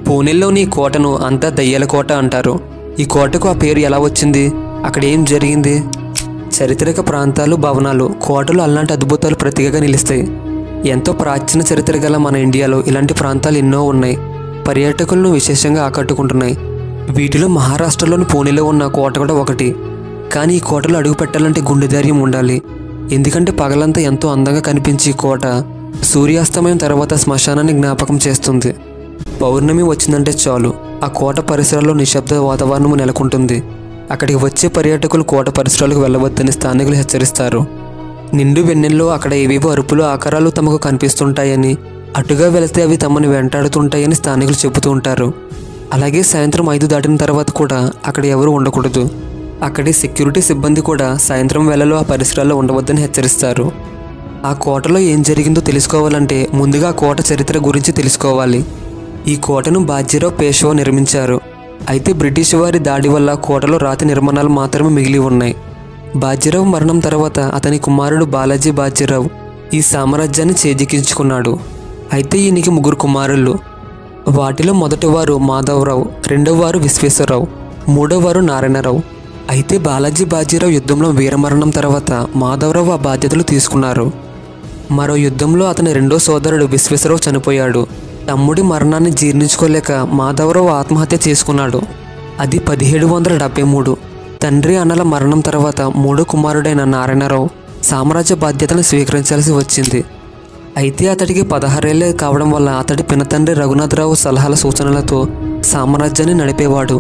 పూణేలోని ఈ కోటను అంతా దయ్యాల కోట అంటారు. ఈ కోటకు ఆ పేరు ఎలా వచ్చింది? అక్కడ ఏం జరిగింది? చారిత్రక ప్రాంతాలు, భవనాలు, కోటలు అలాంటి అద్భుతాలు ప్రతీకగా నిలుస్తాయి. ఎంతో ప్రాచీన చరిత్ర గల మన ఇండియాలో ఇలాంటి ప్రాంతాలు ఎన్నో ఉన్నాయి. పర్యాటకులను విశేషంగా ఆకట్టుకుంటున్నాయి. వీటిలో మహారాష్ట్రలోని పూణేలో ఉన్న కోట కూడా ఒకటి. కానీ ఈ కోటలో అడుగు పెట్టాలంటే గుండె ధైర్యం ఉండాలి. ఎందుకంటే పగలంతా ఎంతో అందంగా కనిపించే ఈ కోట సూర్యాస్తమయం తర్వాత శ్మశానాన్ని జ్ఞాపకం చేస్తుంది. పౌర్ణమి వచ్చిందంటే చాలు ఆ కోట పరిసరాల్లో నిశ్శబ్ద వాతావరణం నెలకొంటుంది. అక్కడికి వచ్చే పర్యాటకులు కోట పరిసరాలకు వెళ్ళవద్దని స్థానికులు హెచ్చరిస్తారు. నిండు వెన్నెల్లో అక్కడ ఏవేవో అరుపులు, ఆకారాలు తమకు కనిపిస్తుంటాయని, అటుగా వెళితే అవి తమను వెంటాడుతుంటాయని స్థానికులు చెబుతూ ఉంటారు. అలాగే సాయంత్రం 5 దాటిన తర్వాత కూడా అక్కడ ఎవరూ ఉండకూడదు. అక్కడి సెక్యూరిటీ సిబ్బంది కూడా సాయంత్రం వేళలో ఆ పరిసరాల్లో ఉండవద్దని హెచ్చరిస్తారు. ఆ కోటలో ఏం జరిగిందో తెలుసుకోవాలంటే ముందుగా ఆ కోట చరిత్ర గురించి తెలుసుకోవాలి. ఈ కోటను బాజీరావు పేష్వా నిర్మించారు. అయితే బ్రిటిష్ వారి దాడి వల్ల కోటలో రాతి నిర్మాణాలు మాత్రమే మిగిలి ఉన్నాయి. బాజీరావు మరణం తర్వాత అతని కుమారుడు బాలాజీ బాజీరావు ఈ సామ్రాజ్యాన్ని చేజిక్కించుకున్నాడు. అయితే ఈయనకి 3 కుమారులు. వాటిలో మొదటివారు మాధవరావు, రెండోవారు విశ్వేశ్వరరావు, మూడోవారు నారాయణరావు. అయితే బాలాజీ బాజీరావు యుద్ధంలో వీరమరణం తర్వాత మాధవరావు ఆ బాధ్యతలు తీసుకున్నారు. మరో యుద్ధంలో అతని రెండో సోదరుడు విశ్వేశ్వరరావు చనిపోయాడు. తమ్ముడి మరణాన్ని జీర్ణించుకోలేక మాధవరావు ఆత్మహత్య చేసుకున్నాడు. అది 1773. తండ్రి అన్నల మరణం తర్వాత మూడో కుమారుడైన నారాయణరావు సామ్రాజ్య బాధ్యతను స్వీకరించాల్సి వచ్చింది. అయితే అతడికి 16 ఏళ్లే కావడం వల్ల అతడి పినతండ్రి రఘునాథరావు సలహాల సూచనలతో సామ్రాజ్యాన్ని నడిపేవాడు.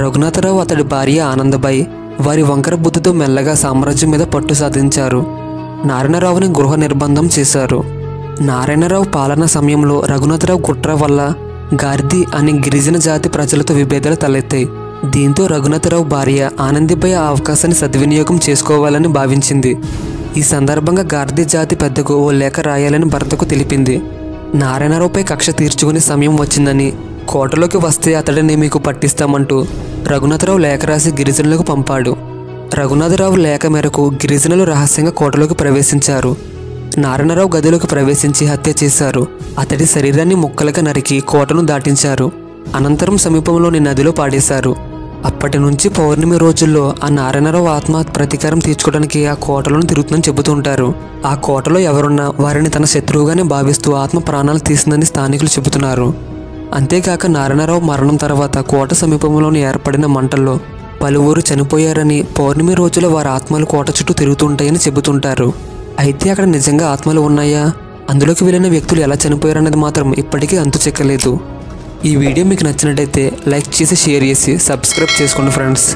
రఘునాథరావు అతడి భార్య ఆనందబాయి వారి వంకర బుద్ధితో మెల్లగా సామ్రాజ్యం మీద పట్టు సాధించారు. నారాయణరావుని గృహ నిర్బంధం చేశారు. నారాయణరావు పాలన సమయంలో రఘునాథరావు కుట్ర వల్ల గార్ది అనే గిరిజన జాతి ప్రజలతో విభేదాలు తలెత్తాయి. దీంతో రఘునాథరావు భార్య ఆనందిబాయి ఆ అవకాశాన్ని సద్వినియోగం చేసుకోవాలని భావించింది. ఈ సందర్భంగా గార్ది జాతి పెద్దకు ఓ లేఖ రాయాలని భర్తకు తెలిపింది. నారాయణరావుపై కక్ష తీర్చుకునే సమయం వచ్చిందని, కోటలోకి వస్తే అతడిని మీకు పట్టిస్తామంటూ రఘునాథరావు లేఖ రాసి గిరిజనులకు పంపాడు. రఘునాథరావు లేఖ మేరకు గిరిజనులు రహస్యంగా కోటలోకి ప్రవేశించారు. నారాయణరావు గదిలోకి ప్రవేశించి హత్య చేశారు. అతడి శరీరాన్ని ముక్కలుగా నరికి కోటను దాటించారు. అనంతరం సమీపంలోని నదిలో పాడేశారు. అప్పటి నుంచి పౌర్ణమి రోజుల్లో ఆ నారాయణరావు ఆత్మ ప్రతీకారం తీర్చుకోవడానికి ఆ కోటలోనే తిరుగుతుందని చెబుతుంటారు. ఆ కోటలో ఎవరున్నా వారిని తన శత్రువుగానే భావిస్తూ ఆత్మ ప్రాణాలు తీసిందని స్థానికులు చెబుతున్నారు. అంతేకాక నారాయణరావు మరణం తర్వాత కోట సమీపంలోని ఏర్పడిన మంటల్లో పలువురు చనిపోయారని, పౌర్ణమి రోజుల్లో వారి ఆత్మలు కోట చుట్టూ తిరుగుతుంటాయని చెబుతుంటారు. అయితే అక్కడ నిజంగా ఆత్మలు ఉన్నాయా? అందులోకి వెళ్ళిన వ్యక్తులు ఎలా చనిపోయారనేది మాత్రం ఇప్పటికీ అంతు చెక్కలేదు. ఈ వీడియో మీకు నచ్చినట్టయితే లైక్ చేసి, షేర్ చేసి, సబ్స్క్రైబ్ చేసుకోండి ఫ్రెండ్స్.